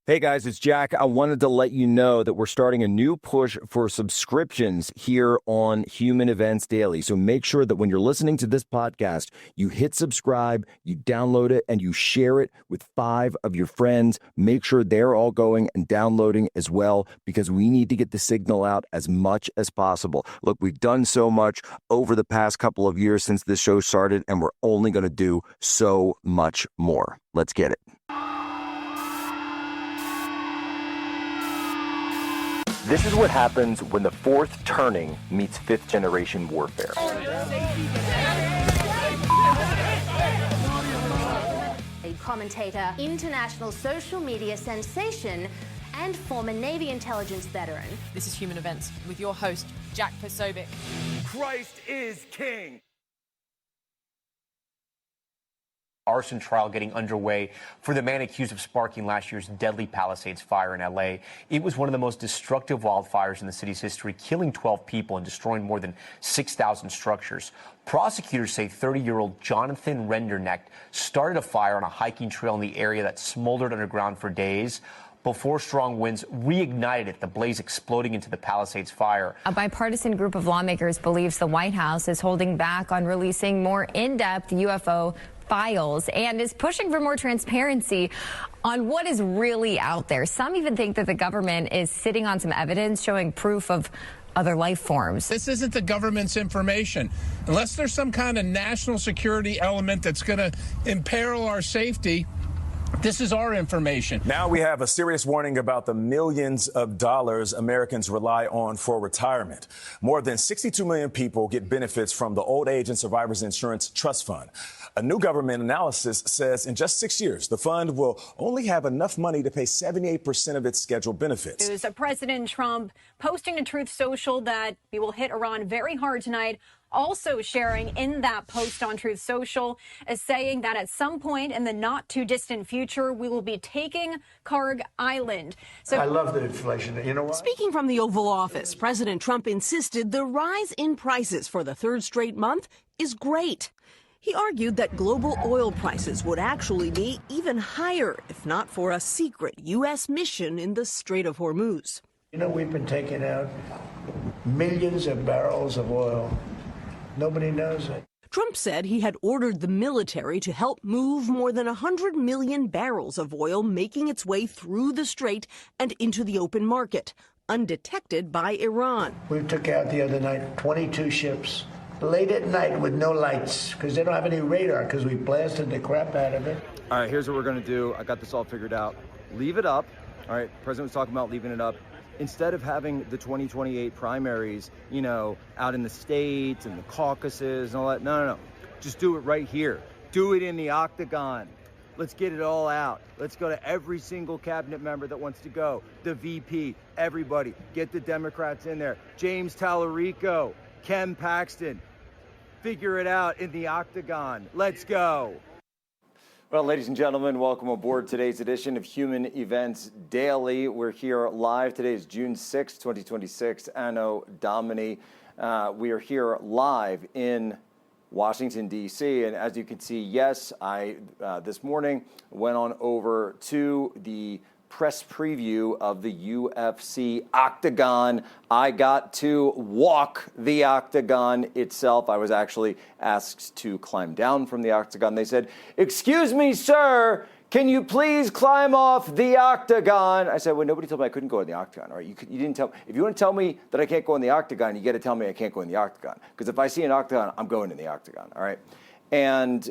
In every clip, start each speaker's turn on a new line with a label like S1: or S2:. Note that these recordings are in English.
S1: Hey guys, it's Jack. I wanted to let you know that we're starting a new push for subscriptions here on Human Events Daily. So make sure that when you're listening to this podcast, you hit subscribe, you download it, and you share it with 5 of your friends. Make sure they're all going and downloading as well, because we need to get the signal out as much as possible. Look, we've done so much over the past couple of years since this show started, and we're only going to do so much more. Let's get it. This is what happens when the fourth turning meets fifth generation warfare.
S2: A commentator, international social media sensation, and former Navy intelligence veteran.
S3: This is Human Events with your host, Jack Posobiec.
S4: Christ is king.
S5: Arson trial getting underway for the man accused of sparking last year's deadly Palisades fire in L.A. It was one of the most destructive wildfires in the city's history, killing 12 people and destroying more than 6,000 structures. Prosecutors say 30-year-old Jonathan Rendernecht started a fire on a hiking trail in the area that smoldered underground for days before strong winds reignited it, the blaze exploding into the Palisades fire.
S6: A bipartisan group of lawmakers believes the White House is holding back on releasing more in-depth UFO files and is pushing for more transparency on what is really out there. Some even think that the government is sitting on some evidence showing proof of other life forms.
S7: This isn't the government's information. Unless there's some kind of national security element that's going to imperil our safety, this is our information.
S4: Now we have a serious warning about the millions of dollars Americans rely on for retirement. More than 62 million people get benefits from the Old Age and Survivors Insurance Trust Fund. A new government analysis says in just 6 years, the fund will only have enough money to pay 78% of its scheduled benefits.
S8: News of President Trump posting to Truth Social that we will hit Iran very hard tonight. Also sharing in that post on Truth Social is saying that at some point in the not too distant future, we will be taking Karg Island.
S9: So I love the inflation. You know what?
S10: Speaking from the Oval Office, President Trump insisted the rise in prices for the third straight month is great. He argued that global oil prices would actually be even higher if not for a secret U.S. mission in the Strait of Hormuz.
S9: You know, we've been taking out millions of barrels of oil. Nobody knows it.
S10: Trump said he had ordered the military to help move more than 100 million barrels of oil making its way through the strait and into the open market, undetected by Iran.
S9: We took out the other night 22 ships, late at night with no lights, because they don't have any radar, because we blasted the crap out of it.
S1: All right, here's what we're going to do. I got this all figured out. Leave it up. All right, President was talking about leaving it up. Instead of having the 2028 primaries, out in the states and the caucuses and all that, no. Just do it right here. Do it in the octagon. Let's get it all out. Let's go to every single cabinet member that wants to go. The VP, everybody. Get the Democrats in there. James Tallarico, Ken Paxton. Figure it out in the octagon. Let's go. Well, ladies and gentlemen, welcome aboard today's edition of Human Events Daily. We're here live. Today is June 6, 2026, Anno Domini. We are here live in Washington, D.C. And as you can see, yes, I this morning went on over to the press preview of the UFC Octagon. I got to walk the Octagon itself. I was actually asked to climb down from the Octagon. They said, "Excuse me, sir, can you please climb off the Octagon?" I said, well, nobody told me I couldn't go in the Octagon. All right, you didn't tell me. If you want to tell me that I can't go in the Octagon, you got to tell me I can't go in the Octagon. Because if I see an Octagon, I'm going in the Octagon. All right, and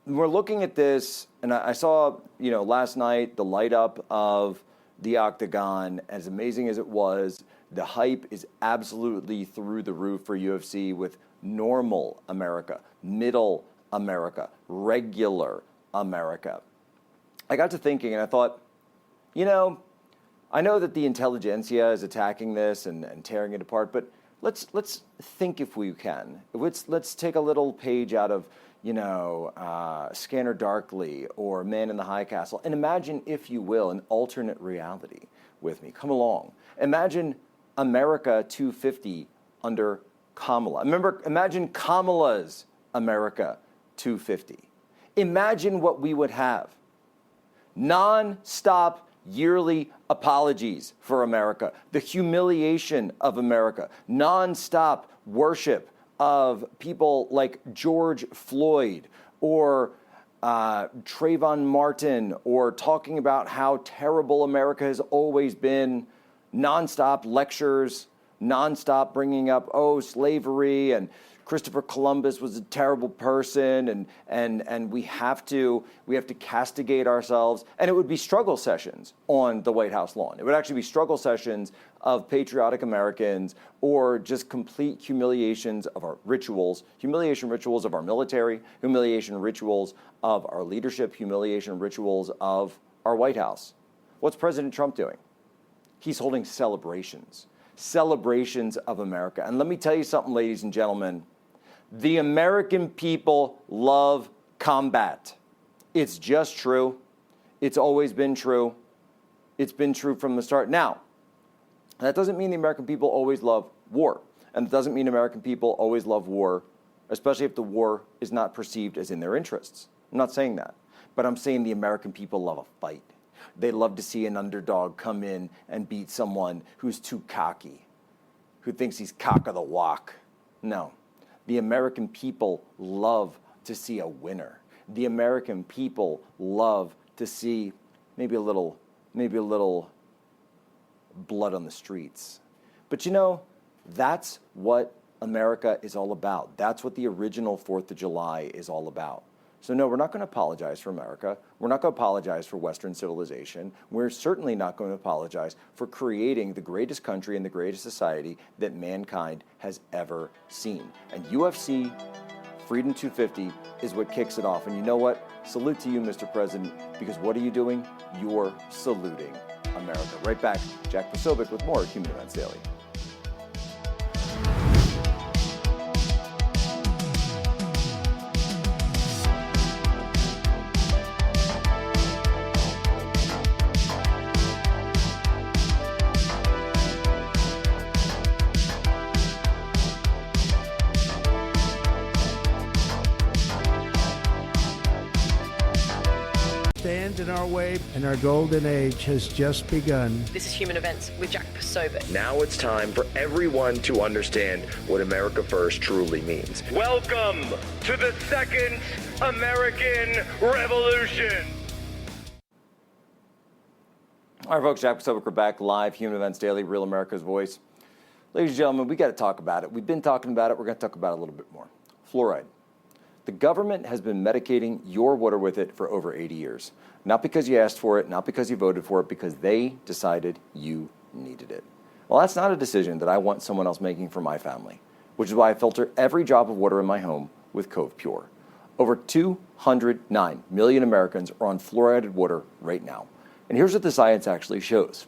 S1: we're looking at this, and I saw, last night, the light up of the Octagon. As amazing as it was, the hype is absolutely through the roof for UFC with normal America, middle America, regular America. I got to thinking, and I thought, I know that the intelligentsia is attacking this and tearing it apart, but let's think if we can. Let's take a little page out of Scanner Darkly or Man in the High Castle, and imagine, if you will, an alternate reality with me. Come along. Imagine America 250 under Kamala. Imagine Kamala's America 250. Imagine what we would have. Non-stop yearly apologies for America, the humiliation of America, non-stop worship of people like George Floyd or Trayvon Martin, or talking about how terrible America has always been, non-stop lectures, non-stop bringing up, slavery and Christopher Columbus was a terrible person, and we have to castigate ourselves. And it would be struggle sessions on the White House lawn. It would actually be struggle sessions of patriotic Americans, or just complete humiliations of our rituals, humiliation rituals of our military, humiliation rituals of our leadership, humiliation rituals of our White House. What's President Trump doing? He's holding celebrations of America. And let me tell you something, ladies and gentlemen. The American people love combat. It's just true. It's always been true. It's been true from the start. Now, that doesn't mean the American people always love war. And it doesn't mean American people always love war, especially if the war is not perceived as in their interests. I'm not saying that. But I'm saying the American people love a fight. They love to see an underdog come in and beat someone who's too cocky, who thinks he's cock of the walk. No. The American people love to see a winner. The American people love to see maybe a little blood on the streets. But that's what America is all about. That's what the original 4th of July is all about. So no, we're not going to apologize for America. We're not going to apologize for Western civilization. We're certainly not going to apologize for creating the greatest country and the greatest society that mankind has ever seen. And UFC Freedom 250 is what kicks it off. And you know what? Salute to you, Mr. President, because what are you doing? You're saluting America. Right back, Jack Posobiec with more Human Events Daily.
S9: Stand in our way, and our golden age has just begun.
S3: This is Human Events with Jack Posobiec.
S1: Now it's time for everyone to understand what America First truly means. Welcome to the Second American Revolution. All right, folks, Jack Posobiec, we're back live, Human Events Daily, Real America's Voice. Ladies and gentlemen, we got to talk about it. We've been talking about it. We're going to talk about it a little bit more. Fluoride. The government has been medicating your water with it for over 80 years. Not because you asked for it, not because you voted for it, because they decided you needed it. Well, that's not a decision that I want someone else making for my family, which is why I filter every drop of water in my home with Cove Pure. Over 209 million Americans are on fluoridated water right now. And here's what the science actually shows.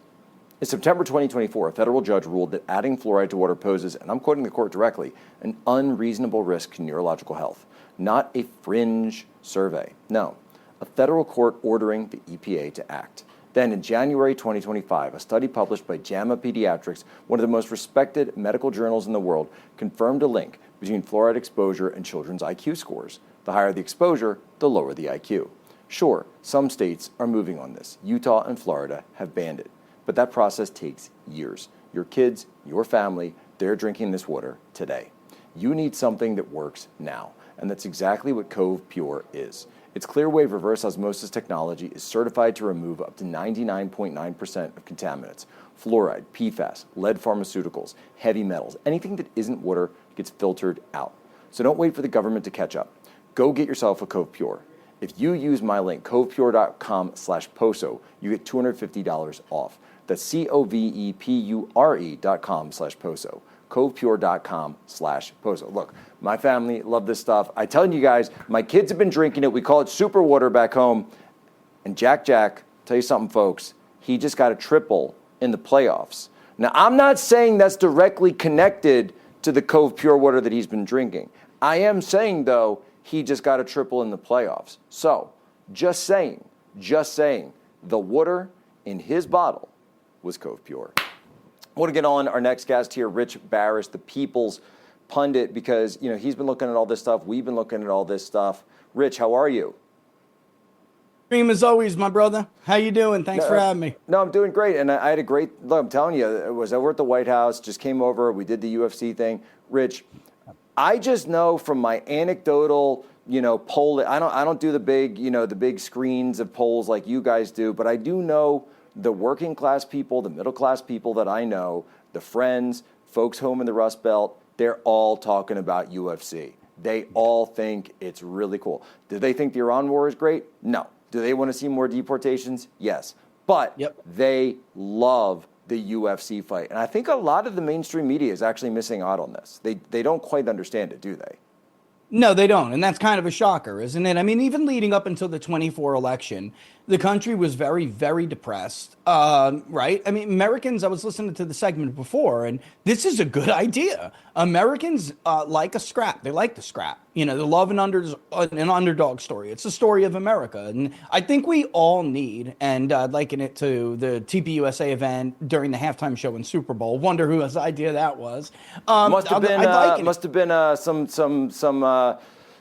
S1: In September 2024, a federal judge ruled that adding fluoride to water poses, and I'm quoting the court directly, an unreasonable risk to neurological health. Not a fringe survey. No, a federal court ordering the EPA to act. Then in January 2025, a study published by JAMA Pediatrics, one of the most respected medical journals in the world, confirmed a link between fluoride exposure and children's IQ scores. The higher the exposure, the lower the IQ. Sure, some states are moving on this. Utah and Florida have banned it. But that process takes years. Your kids, your family, they're drinking this water today. You need something that works now. And that's exactly what Cove Pure is. Its Clearwave reverse osmosis technology is certified to remove up to 99.9% of contaminants. Fluoride, PFAS, lead pharmaceuticals, heavy metals, anything that isn't water gets filtered out. So don't wait for the government to catch up. Go get yourself a Cove Pure. If you use my link, covepure.com/POSO, you get $250 off. That's COVEPURE.com/POSO. covepure.com/POSO. Look, my family love this stuff. I tell you guys, my kids have been drinking it. We call it super water back home. And Jack, tell you something, folks. He just got a triple in the playoffs. Now, I'm not saying that's directly connected to the Cove Pure water that he's been drinking. I am saying, though, he just got a triple in the playoffs. So, just saying, the water in his bottle was Cove Pure. I want to get on our next guest here, Rich Baris, the People's Pundit, because he's been looking at all this stuff. We've been looking at all this stuff. Rich, how are you?
S11: Dream as always, my brother. How you doing? Thanks for having me.
S1: No, I'm doing great. And I had a great, look, I'm telling you, it was over at the White House, just came over, we did the UFC thing. Rich, I just know from my anecdotal, poll, I don't do the big, the big screens of polls like you guys do, but I do know the working class people, the middle class people that I know, the friends, folks home in the Rust Belt, they're all talking about UFC. They all think it's really cool. Do they think the Iran war is great? No. Do they want to see more deportations? Yes. But they love the UFC fight. And I think a lot of the mainstream media is actually missing out on this. They don't quite understand it, do they?
S11: No, they don't. And that's kind of a shocker, isn't it? I mean, even leading up until the 24 election, the country was very, very depressed, right? I mean, Americans, I was listening to the segment before, and this is a good idea. Americans like a scrap. They like the scrap. They love an underdog story. It's the story of America. And I think we all need, and liken it to the TPUSA event during the halftime show in Super Bowl. Wonder whose idea that was.
S1: Must have been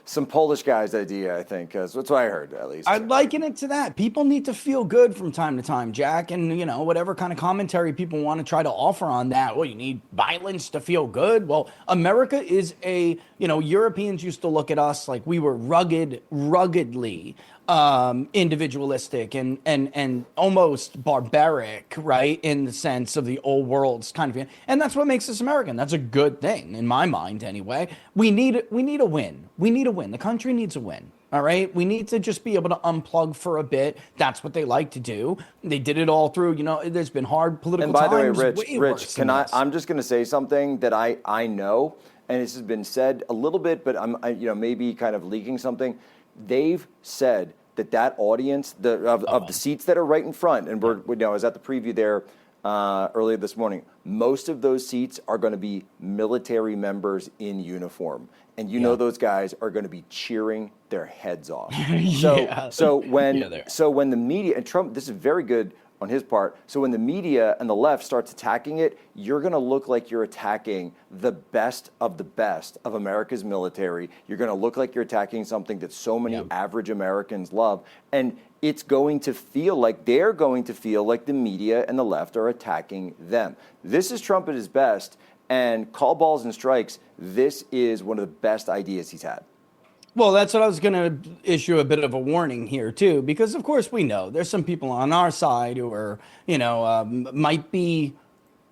S1: some Polish guy's idea, I think. That's what I heard, at least.
S11: I'd liken it to that. People need to feel good from time to time, Jack. And, whatever kind of commentary people want to try to offer on that. Well, you need violence to feel good. Well, America is Europeans used to look at us like we were ruggedly individualistic and almost barbaric, right? In the sense of the old world's kind of, and that's what makes us American. That's a good thing in my mind, anyway. We need a win. We need a win. The country needs a win. All right. We need to just be able to unplug for a bit. That's what they like to do. They did it all through, there's been hard political times.
S1: And by the way, Rich, I'm just going to say something that I know, and this has been said a little bit, but I'm maybe kind of leaking something. They've said that audience of the seats that are right in front, and I was at the preview there earlier this morning. Most of those seats are going to be military members in uniform, and those guys are going to be cheering their heads off. So when the media and Trump, this is very good on his part. So when the media and the left starts attacking it, you're going to look like you're attacking the best of America's military. You're going to look like you're attacking something that so many average Americans love. And it's going to feel like the media and the left are attacking them. This is Trump at his best. And call balls and strikes, this is one of the best ideas he's had.
S11: Well, that's what I was going to issue a bit of a warning here, too, because, of course, we know there's some people on our side who are, might be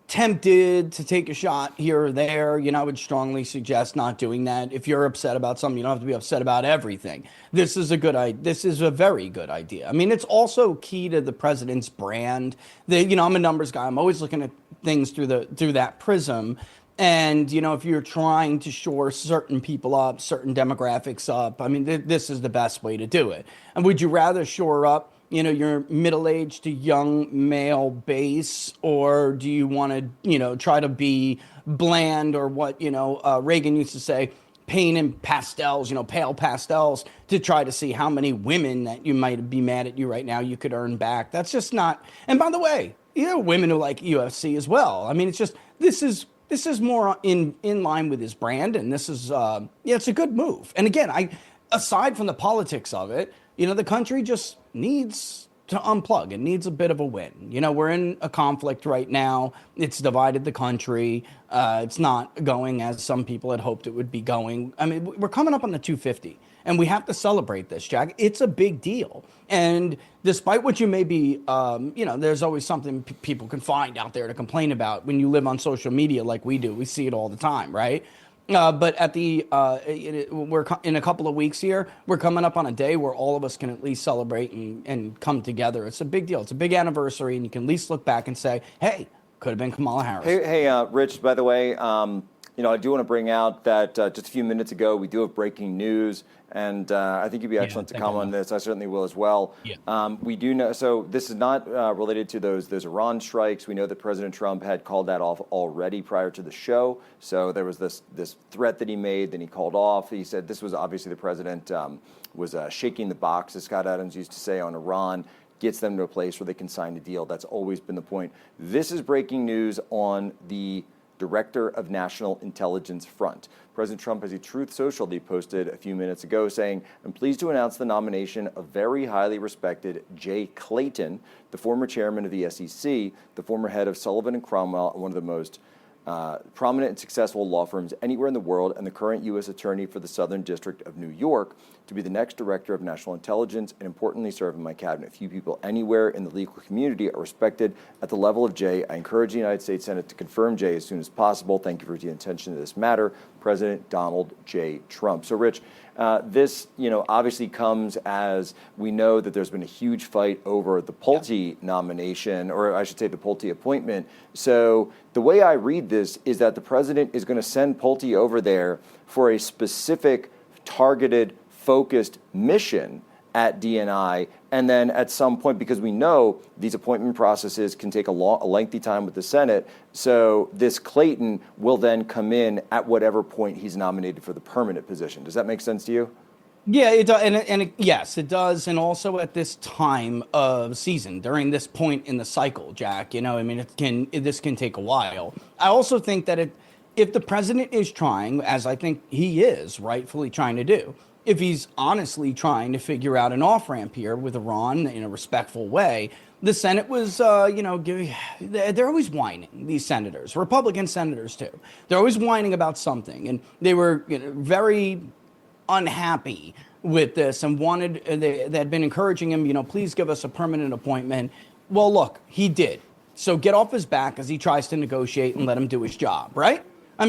S11: tempted to take a shot here or there. I would strongly suggest not doing that. If you're upset about something, you don't have to be upset about everything. This is a very good idea. I mean, it's also key to the president's brand. I'm a numbers guy. I'm always looking at things through that prism. And, if you're trying to shore certain people up, certain demographics up, I mean, this is the best way to do it. And would you rather shore up, your middle-aged to young male base, or do you want to, try to be bland, or what, Reagan used to say, paint in pastels, pale pastels, to try to see how many women that you might be mad at you right now you could earn back. That's just not. And by the way, women who like UFC as well. I mean, it's just, this is more in line with his brand, and this is it's a good move. And again, aside from the politics of it, the country just needs to unplug. It needs a bit of a win. We're in a conflict right now. It's divided the country. It's not going as some people had hoped it would be going. I mean, we're coming up on the 250. And we have to celebrate this, Jack. It's a big deal. And despite what you may be, there's always something people can find out there to complain about when you live on social media like we do. We see it all the time, right? But at we're in a couple of weeks here, we're coming up on a day where all of us can at least celebrate and come together. It's a big deal. It's a big anniversary, and you can at least look back and say, hey, could have been Kamala Harris.
S1: Hey, Rich, by the way, I do want to bring out that just a few minutes ago, we do have breaking news. And I think you'd be excellent to comment on this. I certainly will as well. Yeah. We do know, so this is not related to those Iran strikes. We know that President Trump had called that off already prior to the show. So there was this threat that he made, then he called off. He said this was obviously the president was shaking the box, as Scott Adams used to say, on Iran, gets them to a place where they can sign a deal. That's always been the point. This is breaking news on the Director of National Intelligence Front. President Trump has a Truth Social that he posted a few minutes ago saying, "I'm pleased to announce the nomination of very highly respected Jay Clayton, the former chairman of the SEC, the former head of Sullivan & Cromwell, one of the most prominent and successful law firms anywhere in the world, and the current U.S. Attorney for the Southern District of New York, to be the next Director of National Intelligence and importantly serve in my cabinet. Few people anywhere in the legal community are respected at the level of Jay. I encourage the United States Senate to confirm Jay as soon as possible. Thank you for your attention to this matter. President Donald J. Trump." So, Rich, this, obviously comes as we know that there's been a huge fight over the Pulte nomination, or I should say the Pulte appointment. So the way I read this is that the president is going to send Pulte over there for a specific, targeted, focused mission at DNI, and then at some point, because we know these appointment processes can take a lengthy time with the Senate, so this Clayton will then come in at whatever point he's nominated for the permanent position. Does that make sense to you?
S11: Yeah, it does, yes, it does, and also at this time of season, during this point in the cycle, Jack. This can take a while. I also think that if the president is trying, as I think he is rightfully trying to do, if he's honestly trying to figure out an off-ramp here with Iran in a respectful way, the Senate was, they're always whining, these senators, Republican senators too. They're always whining about something, and they were very unhappy with this and they had been encouraging him, please give us a permanent appointment. Well, look, he did. So get off his back as he tries to negotiate and let him do his job, right?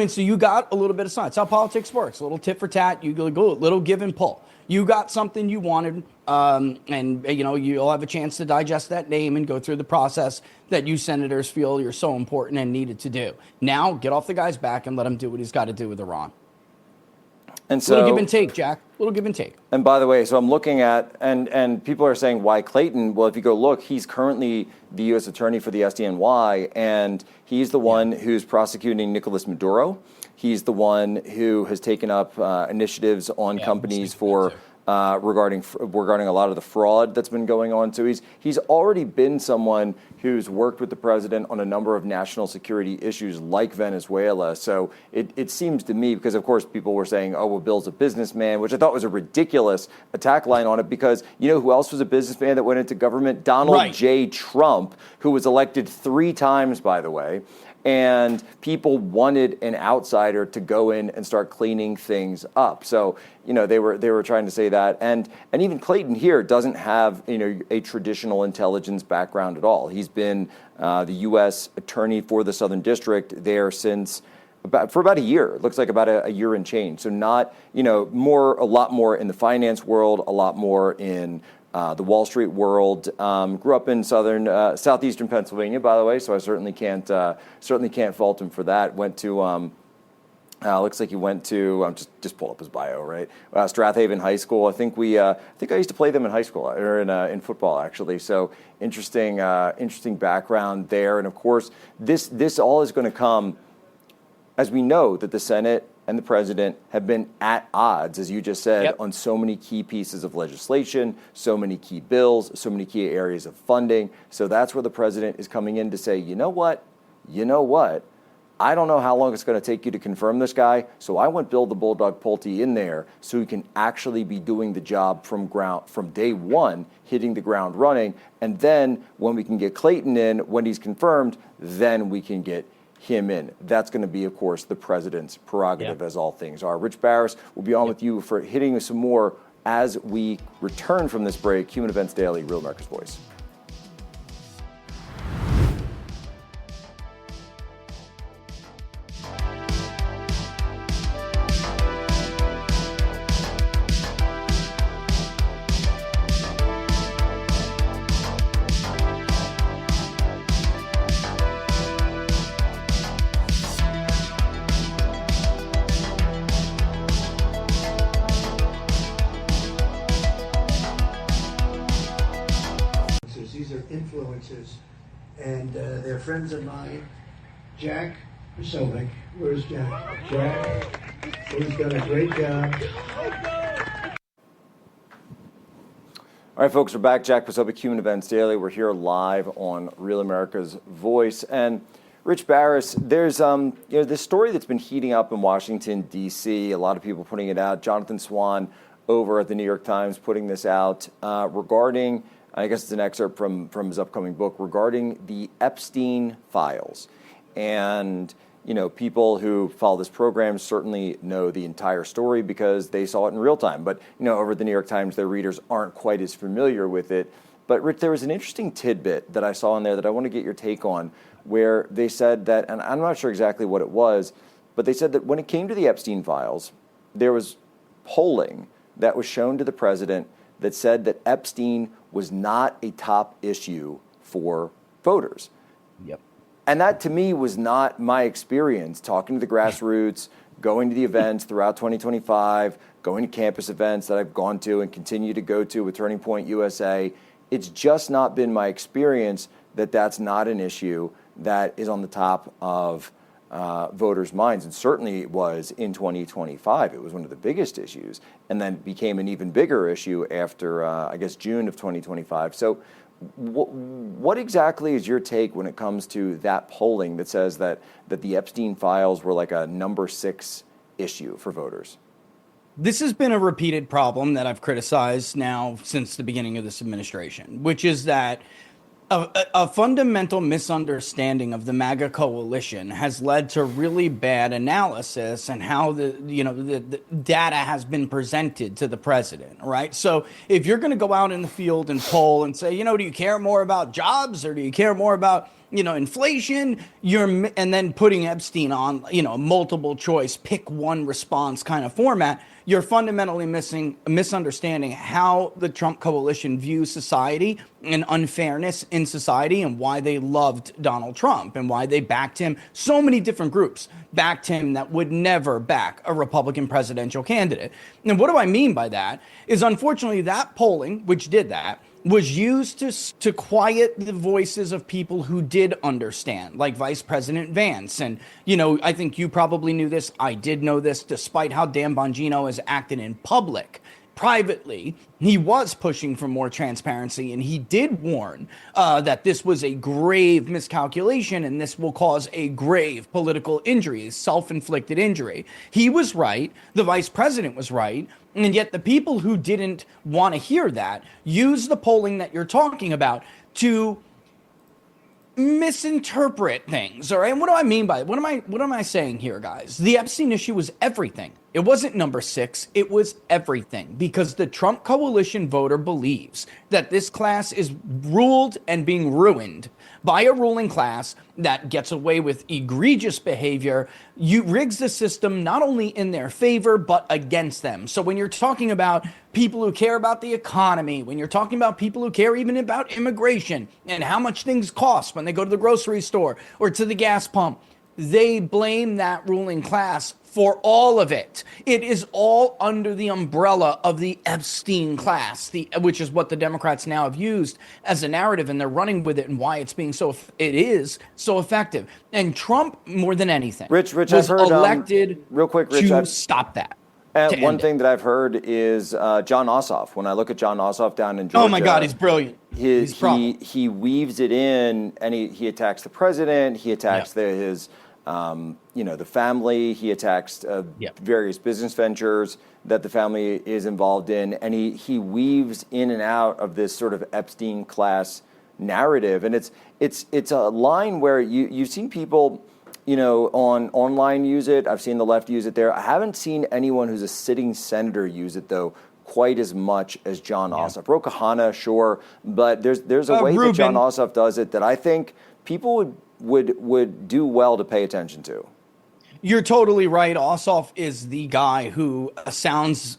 S11: So you got a little bit of science. That's how politics works. A little tit for tat. You go a little give and pull. You got something you wanted, and you'll have a chance to digest that name and go through the process that you senators feel you're so important and needed to do. Now get off the guy's back and let him do what he's got to do with Iran.
S1: And so,
S11: little give and take, Jack. Little give and take.
S1: And by the way, so I'm looking at, and people are saying, why Clayton? Well, if you go look, he's currently the U.S. Attorney for the SDNY, and he's the one who's prosecuting Nicolas Maduro. He's the one who has taken up initiatives on companies for regarding a lot of the fraud that's been going on. So he's already been someone who's worked with the president on a number of national security issues like Venezuela. So it seems to me, because of course people were saying, oh, well, Bill's a businessman, which I thought was a ridiculous attack line on it, because you know who else was a businessman that went into government? Donald J. Trump, who was elected 3 times, by the way. And people wanted an outsider to go in and start cleaning things up. So, they were trying to say that. And even Clayton here doesn't have, a traditional intelligence background at all. He's been the U.S. Attorney for the Southern District there for about a year. It looks like about a year and change. So not, a lot more in the finance world, a lot more in the Wall Street world. Grew up in southeastern Pennsylvania, by the way, so I certainly can't fault him for that. Went to looks like he went to just pull up his bio, right? Strathaven High School. I think I used to play them in high school or in football actually. So interesting background there. And of course, this all is going to come as we know that the Senate and the president have been at odds, as you just said, on so many key pieces of legislation, so many key bills, so many key areas of funding. So that's where the president is coming in to say, you know what? I don't know how long it's going to take you to confirm this guy, so I want Bill the Bulldog Pulte in there so he can actually be doing the job from day one, hitting the ground running. And then when we can get Clayton in, when he's confirmed, then we can get him in. That's going to be, of course, the president's prerogative, as all things are. Rich Baris will be on with you for hitting some more as we return from this break. Human Events Daily, Real America's Voice.
S9: These are influencers, and they're friends of mine. Jack Posobiec, where's Jack? Jack, who's done a great job.
S1: All right, folks, we're back. Jack Posobiec, Human Events Daily. We're here live on Real America's Voice, and Rich Barris, there's this story that's been heating up in Washington, D.C., a lot of people putting it out. Jonathan Swan over at the New York Times putting this out regarding, I guess it's an excerpt from his upcoming book, regarding the Epstein files. And, people who follow this program certainly know the entire story because they saw it in real time. But, over at the New York Times, their readers aren't quite as familiar with it. But, Rich, there was an interesting tidbit that I saw in there that I want to get your take on, where they said that, and I'm not sure exactly what it was, but they said that when it came to the Epstein files, there was polling that was shown to the president that said that Epstein was not a top issue for voters.
S11: Yep.
S1: And that, to me, was not my experience talking to the grassroots, going to the events throughout 2025, going to campus events that I've gone to and continue to go to with Turning Point USA. It's just not been my experience that that's not an issue that is on the top of voters' minds. And certainly it was in 2025. It was one of the biggest issues, and then became an even bigger issue after, June of 2025. So what exactly is your take when it comes to that polling that says that the Epstein files were like a number 6 issue for voters?
S11: This has been a repeated problem that I've criticized now since the beginning of this administration, which is that a fundamental misunderstanding of the MAGA coalition has led to really bad analysis and how the data has been presented to the president, right? So if you're going to go out in the field and poll and say, do you care more about jobs or do you care more about inflation, and then putting Epstein on, multiple choice, pick one response kind of format, you're fundamentally misunderstanding how the Trump coalition views society and unfairness in society and why they loved Donald Trump and why they backed him. So many different groups backed him that would never back a Republican presidential candidate. And what do I mean by that is, unfortunately, that polling, which did that, was used to quiet the voices of people who did understand, like Vice President Vance. And, I think you probably knew this. I did know this, despite how Dan Bongino has acted in public. Privately, he was pushing for more transparency, and he did warn that this was a grave miscalculation and this will cause a grave political injury, a self-inflicted injury. He was right. The vice president was right. And yet the people who didn't want to hear that use the polling that you're talking about to misinterpret things. All right. And what do I mean by it? What am I saying here, guys? The Epstein issue was everything. It wasn't number 6. It was everything, because the Trump coalition voter believes that this class is ruled and being ruined by a ruling class that gets away with egregious behavior, rigs the system not only in their favor, but against them. So when you're talking about people who care about the economy, when you're talking about people who care even about immigration and how much things cost when they go to the grocery store or to the gas pump, they blame that ruling class for all of it. It is all under the umbrella of the Epstein class, which is what the Democrats now have used as a narrative, and they're running with it, and why it is so effective. And Trump, more than anything,
S1: Rich,
S11: was
S1: I've heard,
S11: elected
S1: real quick, Rich,
S11: to stop that.
S1: One thing that I've heard is John Ossoff. When I look at John Ossoff down in Georgia,
S11: oh my God, he's brilliant.
S1: He weaves it in, and he attacks the president. He attacks his the family. He attacks various business ventures that the family is involved in, and he weaves in and out of this sort of Epstein class narrative. And it's a line where you've seen people, online use it. I've seen the left use it there. I haven't seen anyone who's a sitting senator use it, though, quite as much as John Ossoff. Ro Khanna, sure, but there's a way
S11: Rubin.
S1: that John Ossoff does it that I think people would do well to pay attention to.
S11: You're totally right. Ossoff is the guy who sounds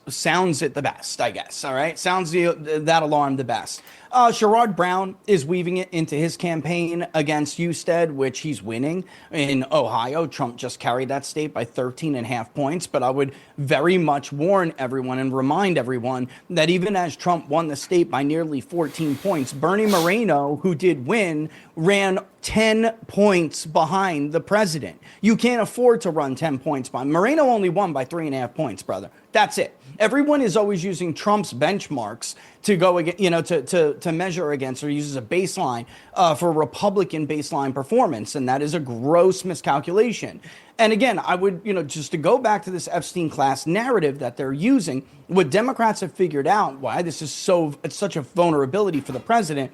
S11: it the best, I guess. All right, sounds that alarm the best. Sherrod Brown is weaving it into his campaign against Husted, which he's winning in Ohio. Trump just carried that state by 13.5 points. But I would very much warn everyone and remind everyone that even as Trump won the state by nearly 14 points, Bernie Moreno, who did win, ran 10 points behind the president. You can't afford to run 10 points by. Moreno only won by 3.5 points, brother. That's it. Everyone is always using Trump's benchmarks to go against, to measure against, or uses a baseline for Republican baseline performance, and that is a gross miscalculation. And again, I would, just to go back to this Epstein class narrative that they're using, what Democrats have figured out, why this is it's such a vulnerability for the president,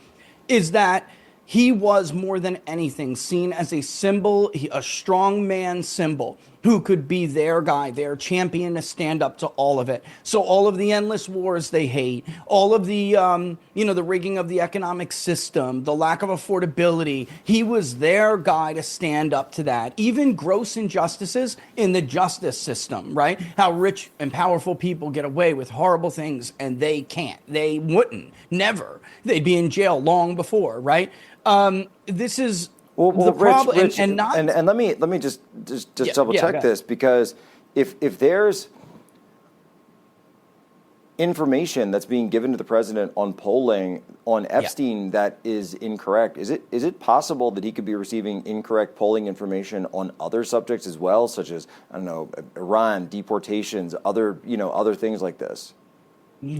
S11: is that he was more than anything seen as a symbol, a strong man symbol who could be their guy, their champion to stand up to all of it. So all of the endless wars they hate, all of the, the rigging of the economic system, the lack of affordability, he was their guy to stand up to that. Even gross injustices in the justice system, right? How rich and powerful people get away with horrible things and they can't. They wouldn't. Never. They'd be in jail long before, right? This is the problem,
S1: Rich,
S11: and
S1: let me just double check this, because if there's information that's being given to the president on polling on Epstein that is incorrect, is it possible that he could be receiving incorrect polling information on other subjects as well, such as, I don't know, Iran, deportations, other things like this?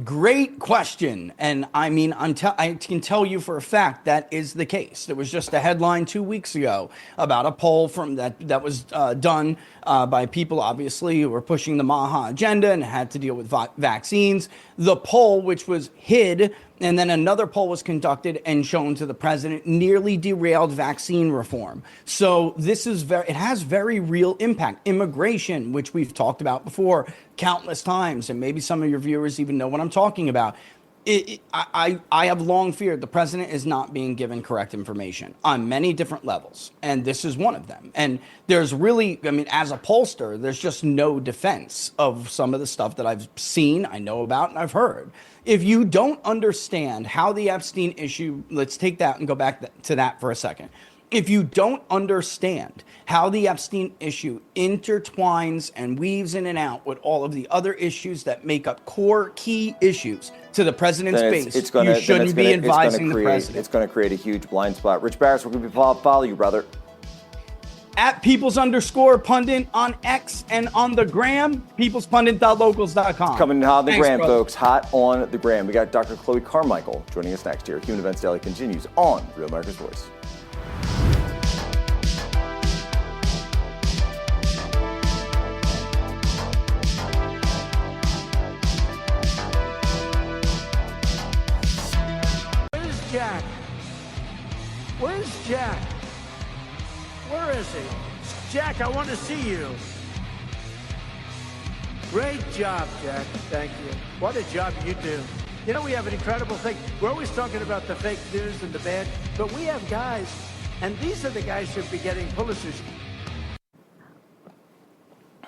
S11: Great question. And I mean, I can tell you for a fact that is the case. There was just a headline 2 weeks ago about a poll from that was done by people, obviously, who were pushing the Maha agenda and had to deal with vaccines. The poll, which was hid, and then another poll was conducted and shown to the president, nearly derailed vaccine reform. So this is it has very real impact. Immigration, which we've talked about before countless times, and maybe some of your viewers even know what I'm talking about. I have long feared the president is not being given correct information on many different levels, and this is one of them. And there's really, as a pollster, there's just no defense of some of the stuff that I've seen, I know about, and I've heard. If you don't understand how the Epstein issue, let's take that and go back to that for a second. If you don't understand how the Epstein issue intertwines and weaves in and out with all of the other issues that make up core key issues to the president's base, you shouldn't be advising the president.
S1: It's going to create a huge blind spot. Rich Baris, we're going to follow you, brother.
S11: At Peoples_Pundit on X and on the gram, peoplespundit.locals.com.
S1: Coming on the gram,
S11: brother.
S1: folks. Hot on the gram. We got Dr. Chloe Carmichael joining us next here. Human Events Daily continues on Real America's Voice.
S9: Where's Jack? Where's Jack? Where is he? Jack, I want to see you. Great job, Jack. Thank you. What a job you do. You know, we have an incredible thing. We're always talking about the fake news and the bad, but we have guys, and these are the guys who should be getting Pulitzers.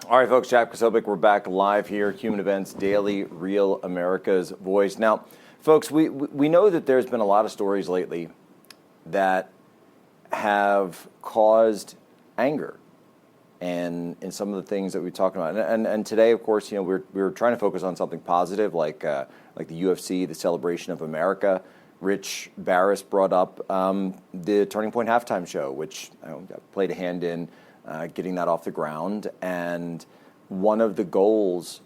S1: All right, folks, Jack Posobiec, we're back live here, Human Events Daily, Real America's Voice. Now, folks, we know that there's been a lot of stories lately that have caused anger and in some of the things that we talked about. And today, of course, we're trying to focus on something positive, like the UFC, the celebration of America. Rich Baris brought up the Turning Point halftime show, which played a hand in getting that off the ground. And one of the goals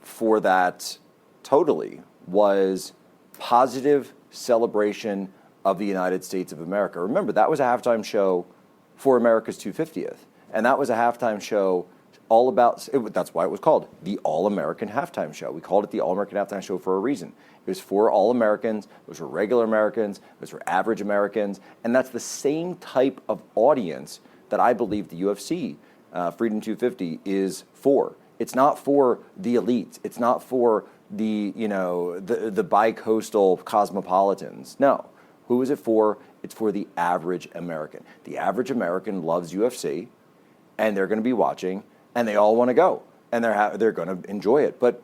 S1: for that totally was positive celebration of the United States of America. Remember, that was a halftime show for America's 250th. And that was a halftime show all about, that's why it was called the All-American Halftime Show. We called it the All-American Halftime Show for a reason. It was for all Americans, it was for regular Americans, it was for average Americans, and that's the same type of audience that I believe the UFC, Freedom 250, is for. It's not for the elites. It's not for the bi-coastal cosmopolitans. No. Who is it for? It's for the average American. The average American loves UFC, and they're going to be watching, and they all want to go, and they're going to enjoy it. But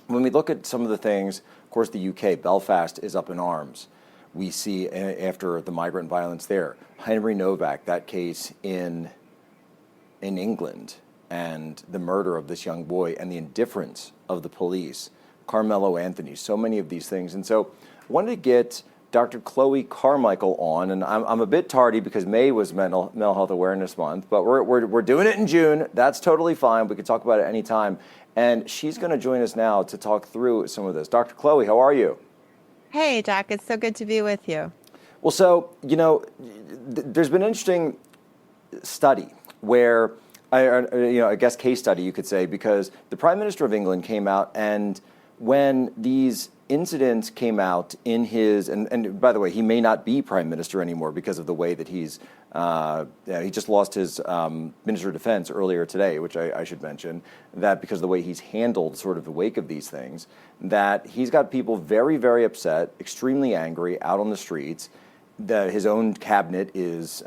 S1: when we look at some of the things, of course, the UK, Belfast is up in arms. We see after the migrant violence there, Henry Novak, that case in England, and the murder of this young boy, and the indifference of the police, Carmelo Anthony, so many of these things. And so I wanted to get Dr. Chloe Carmichael on, and I'm a bit tardy because May was Mental Health Awareness Month, but we're doing it in June. That's totally fine. We can talk about it anytime. And she's going to join us now to talk through some of this. Dr. Chloe, how are you?
S12: Hey, Jack. It's so good to be with you.
S1: Well, so, there's been an interesting study where, I guess case study, you could say, because the Prime Minister of England came out, and when these incidents came out in his, and by the way, he may not be Prime Minister anymore because of the way that he just lost his Minister of Defense earlier today, which I should mention, that because of the way he's handled sort of the wake of these things, that he's got people very, very upset, extremely angry out on the streets, that his own cabinet is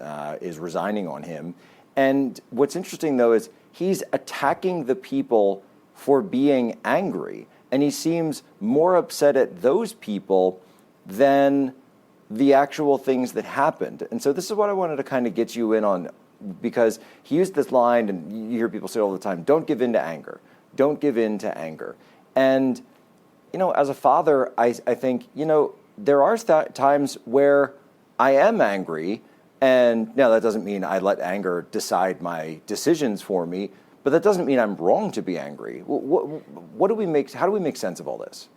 S1: resigning on him. And what's interesting, though, is he's attacking the people for being angry. And he seems more upset at those people than the actual things that happened. And so this is what I wanted to kind of get you in on, because he used this line, and you hear people say all the time, don't give in to anger. Don't give in to anger. And, as a father, I think, there are times where I am angry. And now that doesn't mean I let anger decide my decisions for me, but that doesn't mean I'm wrong to be angry. How do we make sense of all this?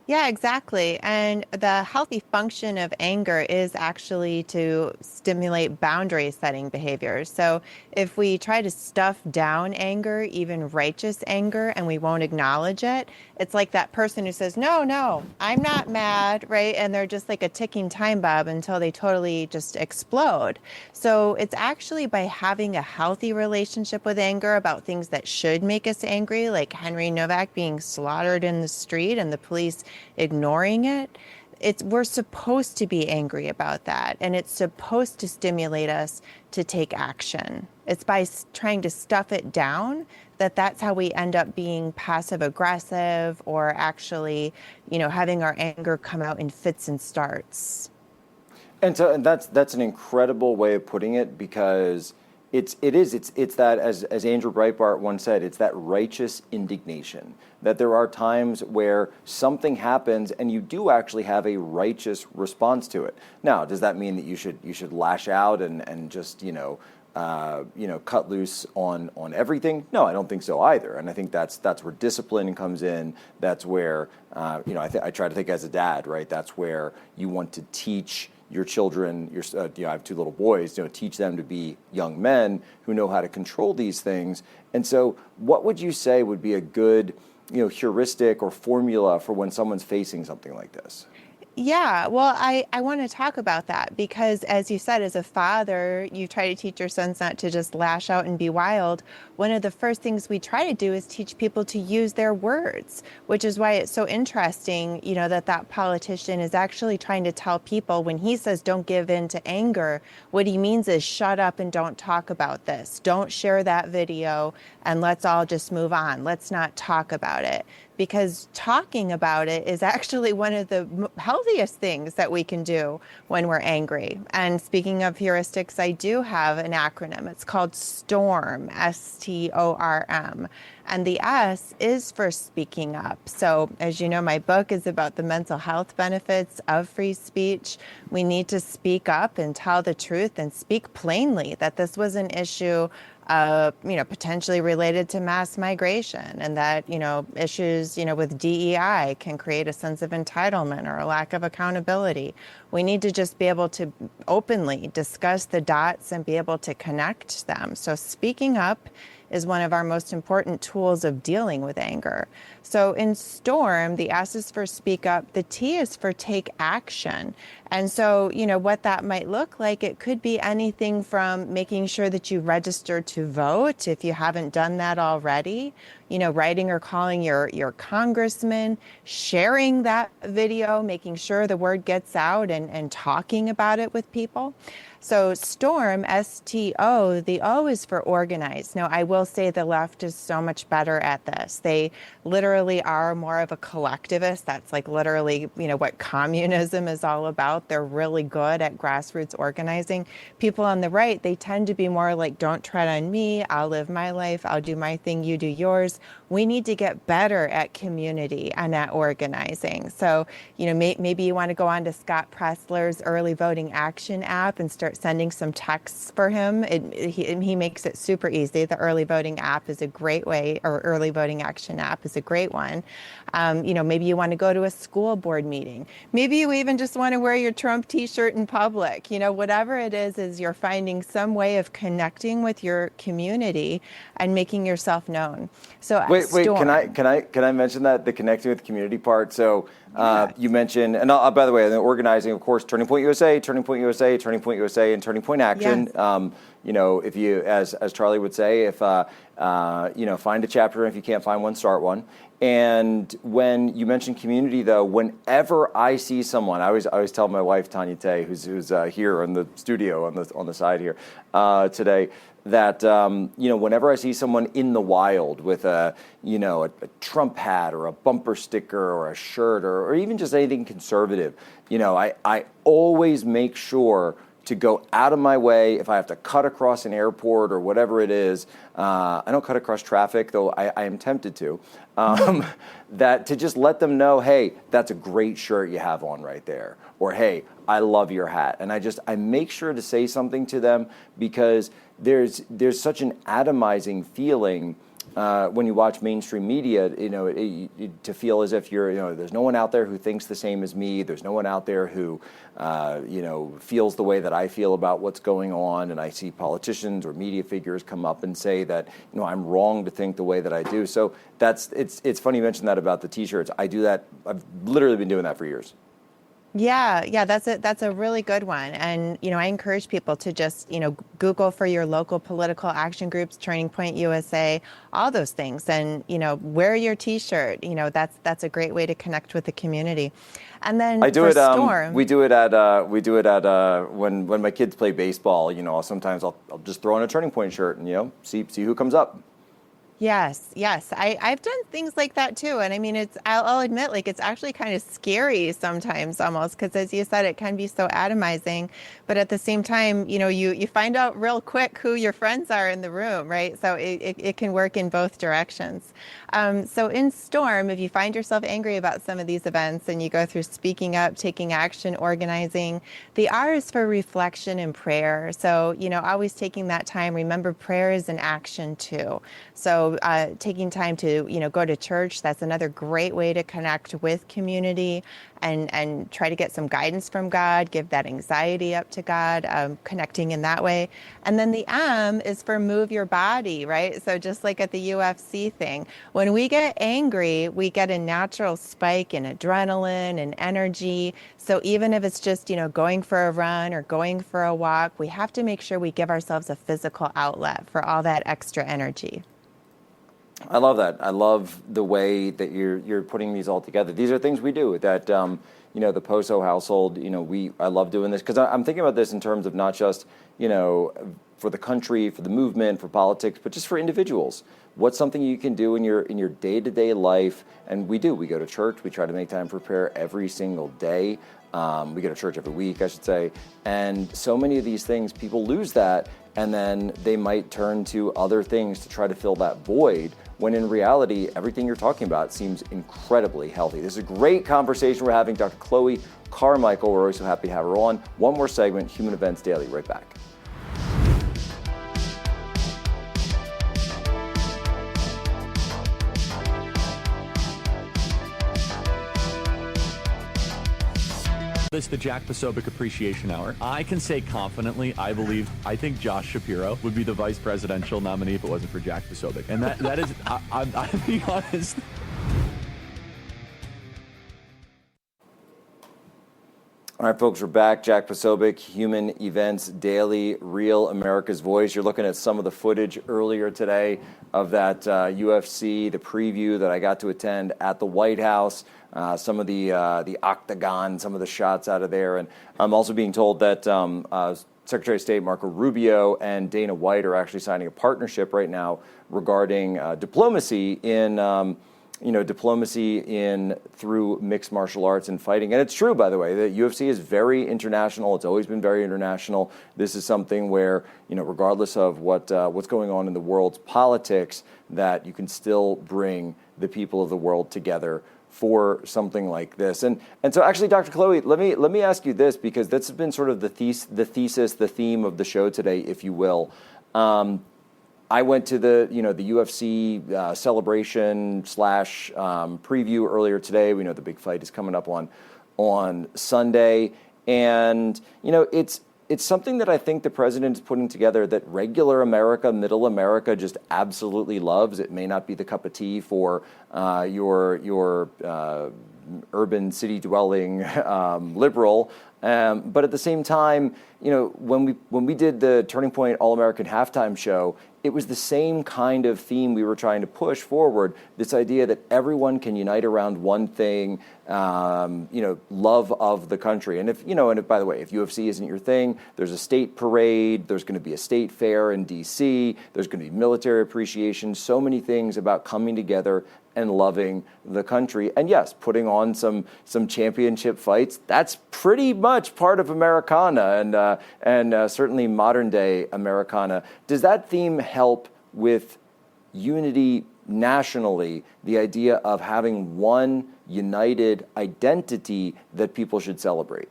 S12: Yeah, exactly. And the healthy function of anger is actually to stimulate boundary setting behaviors. So if we try to stuff down anger, even righteous anger, and we won't acknowledge it, it's like that person who says, no, I'm not mad, right? And they're just like a ticking time bomb until they totally just explode. So it's actually by having a healthy relationship with anger about things that should make us angry, like Henry Novak being slaughtered in the street and the police ignoring it. We're supposed to be angry about that, and it's supposed to stimulate us to take action. It's by trying to stuff it down that's how we end up being passive aggressive, or actually, having our anger come out in fits and starts.
S1: And that's an incredible way of putting it, because it's that, as Andrew Breitbart once said, it's that righteous indignation, that there are times where something happens and you do actually have a righteous response to it. Now, does that mean that you should lash out and just cut loose on everything? No, I don't think so either. And I think that's where discipline comes in. That's where I try to think as a dad, right? That's where you want to teach your children, I have two little boys, teach them to be young men who know how to control these things. And so what would you say would be a good, heuristic or formula for when someone's facing something like this?
S12: Yeah, well, I want to talk about that because, as you said, as a father, you try to teach your sons not to just lash out and be wild. One of the first things we try to do is teach people to use their words, which is why it's so interesting, that politician is actually trying to tell people when he says don't give in to anger, what he means is shut up and don't talk about this. Don't share that video and let's all just move on. Let's not talk about it. Because talking about it is actually one of the healthiest things that we can do when we're angry. And speaking of heuristics, I do have an acronym. It's called STORM, STORM. And the S is for speaking up. So as you know, my book is about the mental health benefits of free speech. We need to speak up and tell the truth and speak plainly that this was an issue potentially related to mass migration, and that, issues, with DEI can create a sense of entitlement or a lack of accountability. We need to just be able to openly discuss the dots and be able to connect them. So speaking up is one of our most important tools of dealing with anger. So in STORM, the S is for speak up, the T is for take action. And so, what that might look like, it could be anything from making sure that you register to vote if you haven't done that already, writing or calling your congressman, sharing that video, making sure the word gets out and talking about it with people. So STORM, S-T-O, the O is for organize. Now, I will say the left is so much better at this. They literally are more of a collectivist. That's like literally, what communism is all about. They're really good at grassroots organizing. People on the right, they tend to be more like, don't tread on me. I'll live my life. I'll do my thing. You do yours. we need to get better at community and at organizing. So, maybe you want to go on to Scott Pressler's Early Voting Action app and start sending some texts for him. He makes it super easy. The Early Voting app is a great way, or Early Voting Action app is a great one. Maybe you want to go to a school board meeting. Maybe you even just want to wear your Trump t-shirt in public. Whatever it is you're finding some way of connecting with your community and making yourself known. So
S1: wait, can I mention that, the connecting with the community part? So you mentioned, and by the way, the organizing, of course, Turning Point USA, Turning Point USA, Turning Point USA, and Turning Point Action. Yes. If you, as Charlie would say, if find a chapter, and if you can't find one, start one. And when you mention community, though, whenever I see someone, I always tell my wife Tanya Tay, who's here in the studio on the side here today, that whenever I see someone in the wild with a Trump hat or a bumper sticker or a shirt or even just anything conservative, I always make sure to go out of my way if I have to cut across an airport or whatever it is. I don't cut across traffic, though I am tempted to. That to just let them know, hey, that's a great shirt you have on right there, or hey, I love your hat, and I make sure to say something to them, because there's such an atomizing feeling when you watch mainstream media, to feel as if there's no one out there who thinks the same as me. There's no one out there who, feels the way that I feel about what's going on. And I see politicians or media figures come up and say that, I'm wrong to think the way that I do. So it's funny you mentioned that about the T-shirts. I do that. I've literally been doing that for years.
S12: Yeah, that's a really good one. And, I encourage people to just, Google for your local political action groups, Turning Point USA, all those things. And, wear your T-shirt. That's a great way to connect with the community. And then
S1: I do it.
S12: Storm,
S1: we do it at when my kids play baseball. Sometimes I'll just throw on a Turning Point shirt and see who comes up.
S12: Yes. I've done things like that too. And I mean, I'll admit, it's actually kind of scary sometimes almost, because as you said, it can be so atomizing. But at the same time, you find out real quick who your friends are in the room, right? So it can work in both directions. So in Storm, if you find yourself angry about some of these events and you go through speaking up, taking action, organizing, the R is for reflection and prayer. So, always taking that time. Remember, prayer is an action too. So taking time to, go to church, that's another great way to connect with community and try to get some guidance from God, give that anxiety up to God, connecting in that way. And then the M is for move your body, right? So just like at the UFC thing, when we get angry, we get a natural spike in adrenaline and energy. So even if it's just, going for a run or going for a walk, we have to make sure we give ourselves a physical outlet for all that extra energy.
S1: I love that. I love the way that you're putting these all together. These are things we do that, the Poso household, I love doing this, because I'm thinking about this in terms of not just, for the country, for the movement, for politics, but just for individuals. What's something you can do in your day-to-day life? And we do. We go to church. We try to make time for prayer every single day. We go to church every week, I should say. And so many of these things, people lose that, and then they might turn to other things to try to fill that void, when in reality, everything you're talking about seems incredibly healthy. This is a great conversation we're having. Dr. Chloe Carmichael, we're always so happy to have her on. One more segment, Human Events Daily, right back.
S13: This is the Jack Posobiec Appreciation Hour. I can say confidently, I think Josh Shapiro would be the vice presidential nominee if it wasn't for Jack Posobiec. And that is, I'll be honest.
S1: All right, folks, we're back. Jack Posobiec, Human Events Daily, Real America's Voice. You're looking at some of the footage earlier today of that UFC, the preview that I got to attend at the White House. Some of the octagon, some of the shots out of there. And I'm also being told that Secretary of State Marco Rubio and Dana White are actually signing a partnership right now regarding diplomacy in diplomacy in through mixed martial arts and fighting. And it's true, by the way, that UFC is very international. It's always been very international. This is something where, regardless of what's going on in the world's politics, that you can still bring the people of the world together for something like this. And so actually, Dr. Chloe, let me ask you this, because that's been sort of the theme of the show today, if you will. I went to the UFC celebration / preview earlier today. We know the big fight is coming up on Sunday, and it's something that I think the president is putting together that regular America, middle America, just absolutely loves. It may not be the cup of tea for your urban city dwelling liberal. But at the same time, when we did the Turning Point All-American halftime show, it was the same kind of theme we were trying to push forward, this idea that everyone can unite around one thing, love of the country. And if by the way, if UFC isn't your thing, there's a state parade, there's going to be a state fair in DC, there's going to be military appreciation, so many things about coming together and loving the country. And yes, putting on some championship fights, that's pretty much part of Americana and certainly modern day Americana. Does that theme help with unity nationally, the idea of having one united identity that people should celebrate?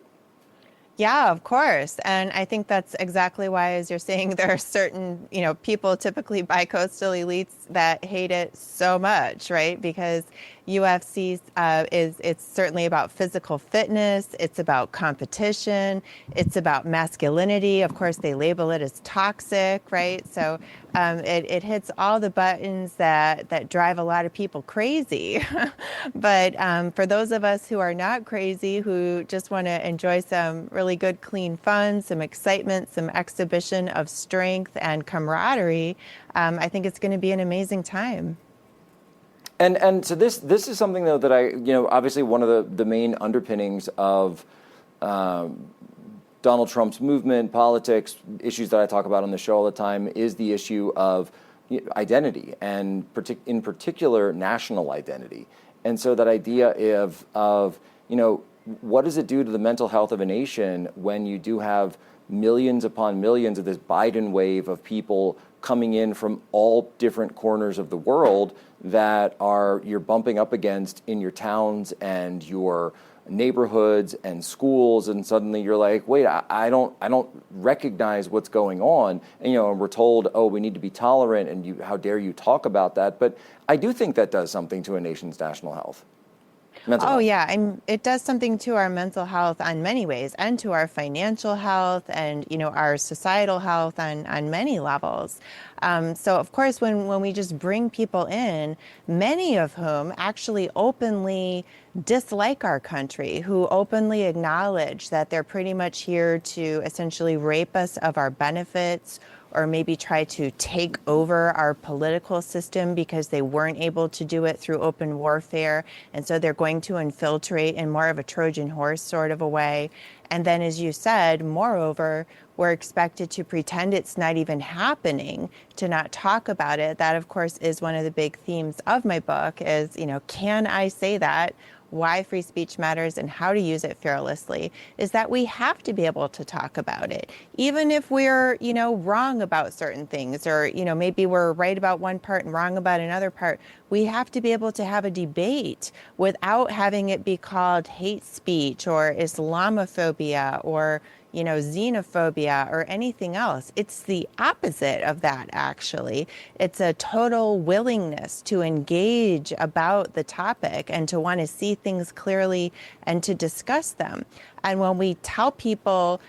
S12: Yeah, of course. And I think that's exactly why, as you're saying, there are certain, people, typically bi-coastal elites, that hate it so much, right? Because UFC it's certainly about physical fitness. It's about competition. It's about masculinity. Of course, they label it as toxic, right? So it hits all the buttons that drive a lot of people crazy. But for those of us who are not crazy, who just want to enjoy some really good, clean fun, some excitement, some exhibition of strength and camaraderie, I think it's going to be an amazing time.
S1: And so this is something, though, that obviously one of the main underpinnings of Donald Trump's movement, politics, issues that I talk about on the show all the time, is the issue of identity, and in particular national identity. And so that idea of what does it do to the mental health of a nation when you do have millions upon millions of this Biden wave of people coming in from all different corners of the world that you're bumping up against in your towns and your neighborhoods and schools, and suddenly you're like, wait, I don't recognize what's going on, and we're told, oh, we need to be tolerant, and how dare you talk about that? But I do think that does something to a nation's national health. Mental health.
S12: Yeah, and it does something to our mental health on many ways, and to our financial health, and our societal health on many levels. So of course, when we just bring people in, many of whom actually openly dislike our country, who openly acknowledge that they're pretty much here to essentially rape us of our benefits, or maybe try to take over our political system because they weren't able to do it through open warfare. And so they're going to infiltrate in more of a Trojan horse sort of a way. And then, as you said, moreover, we're expected to pretend it's not even happening, to not talk about it. That, of course, is one of the big themes of my book is, can I say that? Why free speech matters and how to use it fearlessly, is that we have to be able to talk about it. Even if we're, wrong about certain things, or, maybe we're right about one part and wrong about another part, we have to be able to have a debate without having it be called hate speech or Islamophobia or, xenophobia or anything else. It's the opposite of that, actually. It's a total willingness to engage about the topic and to want to see things clearly and to discuss them. And when we tell people,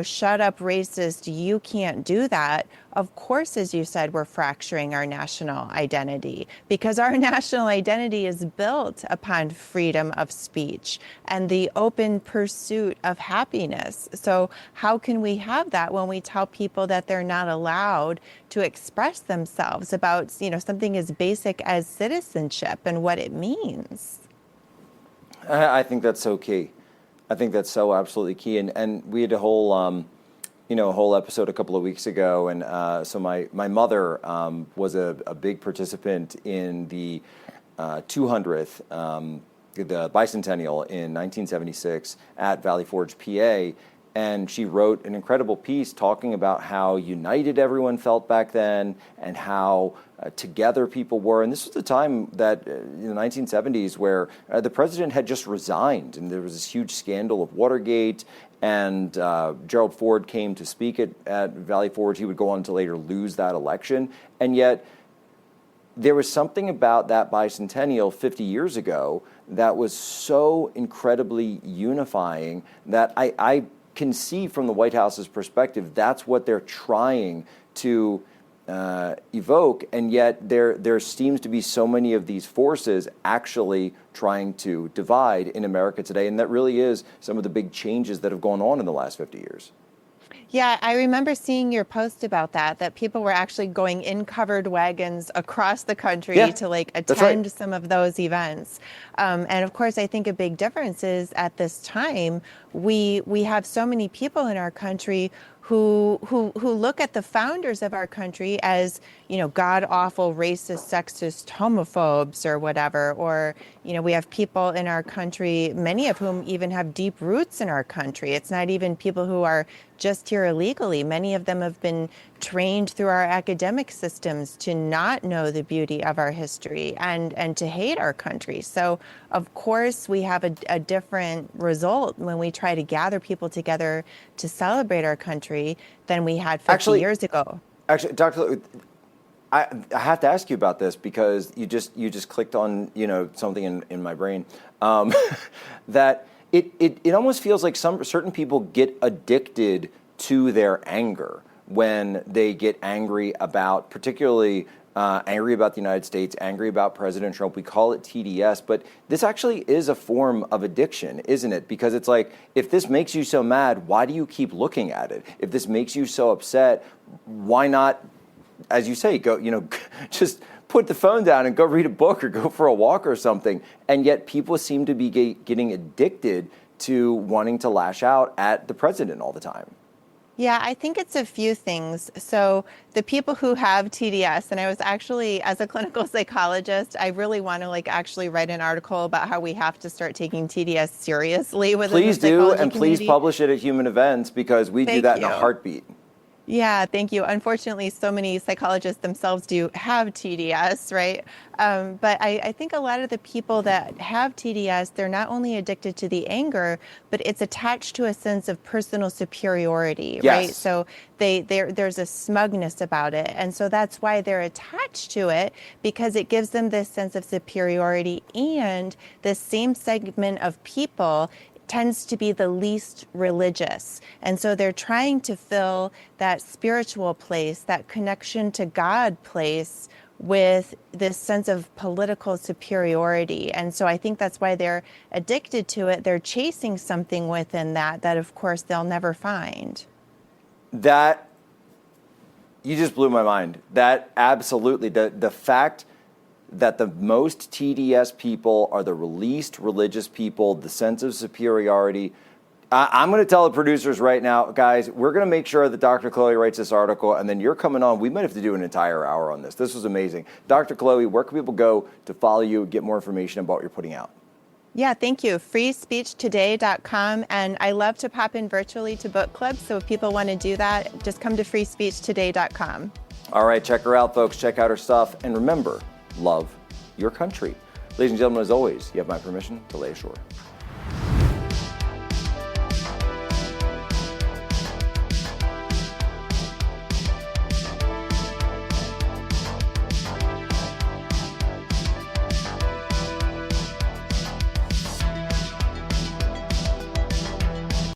S12: shut up, racist, you can't do that, of course, as you said, we're fracturing our national identity, because our national identity is built upon freedom of speech and the open pursuit of happiness. So how can we have that when we tell people that they're not allowed to express themselves about, something as basic as citizenship and what it means?
S1: I think that's so key. I think that's so absolutely key. And we had a whole, whole episode a couple of weeks ago. And so my mother was a big participant in the 200th, the bicentennial in 1976 at Valley Forge, PA. And she wrote an incredible piece talking about how united everyone felt back then and how together people were. And this was the time that in the 1970s where the president had just resigned and there was this huge scandal of Watergate. And Gerald Ford came to speak at Valley Forge. He would go on to later lose that election. And yet there was something about that bicentennial 50 years ago that was so incredibly unifying that I can see from the White House's perspective that's what they're trying to evoke, and yet there seems to be so many of these forces actually trying to divide in America today, and that really is some of the big changes that have gone on in the last 50 years.
S12: Yeah, I remember seeing your post about that people were actually going in covered wagons across the country to like attend some of those events. And of course, I think a big difference is at this time, we have so many people in our country who look at the founders of our country as, god-awful, racist, sexist, homophobes or whatever. Or, we have people in our country, many of whom even have deep roots in our country. It's not even people who are just here illegally. Many of them have been trained through our academic systems to not know the beauty of our history and to hate our country. So, of course, we have a different result when we try to gather people together to celebrate our country than we had 50 years ago.
S1: Actually, Dr. I have to ask you about this because you just clicked on something in my brain that it almost feels like certain people get addicted to their anger when they get angry about, particularly angry about the United States, angry about President Trump. We call it TDS, but this actually is a form of addiction, isn't it? Because it's like, if this makes you so mad, why do you keep looking at it? If this makes you so upset, why not, as you say, go, just put the phone down and go read a book or go for a walk or something. And yet people seem to be getting addicted to wanting to lash out at the president all the time.
S12: Yeah, I think it's a few things. So the people who have TDS, and I was actually, as a clinical psychologist, I really want to actually write an article about how we have to start taking TDS seriously within the psychology community.
S1: And please publish it at Human Events because we do that in a heartbeat.
S12: Yeah, thank you. Unfortunately, so many psychologists themselves do have TDS, right? But I think a lot of the people that have TDS, they're not only addicted to the anger, but it's attached to a sense of personal superiority, right? So there's a smugness about it. And so that's why they're attached to it, because it gives them this sense of superiority. And the same segment of people tends to be the least religious. And so they're trying to fill that spiritual place, that connection to God place, with this sense of political superiority. And so I think that's why they're addicted to it. They're chasing something within that of course they'll never find.
S1: That, you just blew my mind. That absolutely, the fact that the most TDS people are the least religious people, the sense of superiority. I'm going to tell the producers right now, guys, we're going to make sure that Dr. Chloe writes this article, and then you're coming on. We might have to do an entire hour on this. This was amazing. Dr. Chloe, where can people go to follow you, get more information about what you're putting out?
S12: Yeah, thank you. freespeechtoday.com. And I love to pop in virtually to book clubs. So if people want to do that, just come to freespeechtoday.com.
S1: All right, check her out, folks. Check out her stuff. And remember, love your country. Ladies and gentlemen, as always, you have my permission to lay ashore.